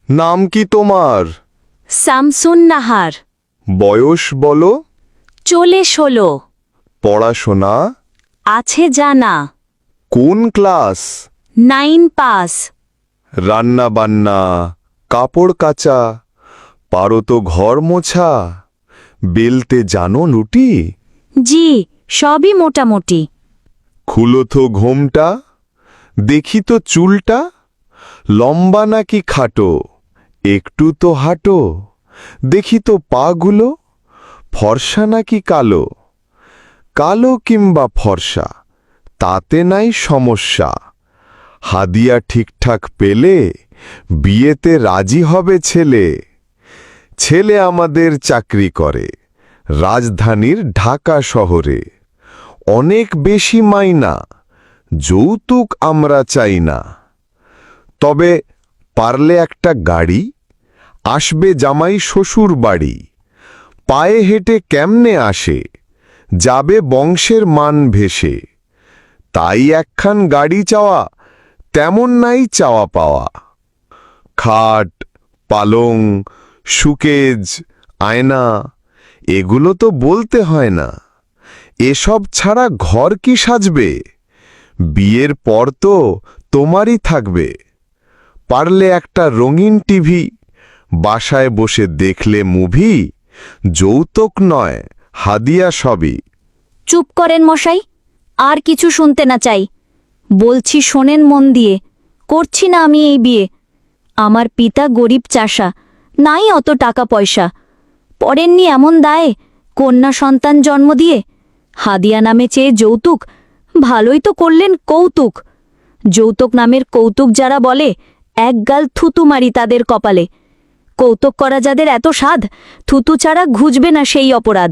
নাম কি তোমার? শামসুন নাহার। বয়স বলো। চলে 16। পড়াশোনা? আছে জানা। কোন ক্লাস? 9 পাস। রান্না বান্না, কাপড় কাচা, পারো তো ঘর মোছা, বেলতে জানো রুটি? জি, সবই মোটামুটি। খুলো তো ঘোমটা, দেখি তো চুলটা, লম্বা নাকি খাটো, একটু তো হাঁটো, দেখি তো পাগুলো, ফর্সা নাকি কালো, কালো কিংবা ফর্সা তাতে নাই সমস্যা, হাদিয়া ঠিকঠাক পেলে বিয়েতে রাজি হবে ছেলে। ছেলে আমাদের চাকরি করে রাজধানীর ঢাকা শহরে, অনেক বেশি মাইনা, যৌতুক আমরা চাই না। তবে পারলে একটা গাড়ি, আসবে জামাই শ্বশুর বাড়ি, পায়ে হেঁটে কেমনে আসে, যাবে বংশের মান ভেসে। তাই একখান গাড়ি চাওয়া, তেমন নাই চাওয়া পাওয়া। খাট, পালং, সুকেজ, আয়না, এগুলো তো বলতে হয় না। এসব ছাড়া ঘর কি সাজবে? বিয়ের পর তো তোমারই থাকবে। পারলে একটা রঙিন টিভি, বাসায় বসে দেখলে মুভি, যৌতুক নয় হাদিয়া সবই। চুপ করেন মশাই, আর কিছু শুনতে না চাই। বলছি শোনেন মন দিয়ে, করছি না আমি এই বিয়ে। আমার পিতা গরিব চাষা, নাই অত টাকা পয়সা। পড়েননি এমন দায়ে কন্যা সন্তান জন্ম দিয়ে। হাদিয়া নামে চেয়ে যৌতুক, ভালোই তো করলেন কৌতুক। যৌতুক নামের কৌতুক যারা বলে, একগাল থুতু মারি তাদের কপালে। কৌতুক করা যাদের এত সাধ, থুতু ছাড়া ঘুচবে না সেই অপরাধ।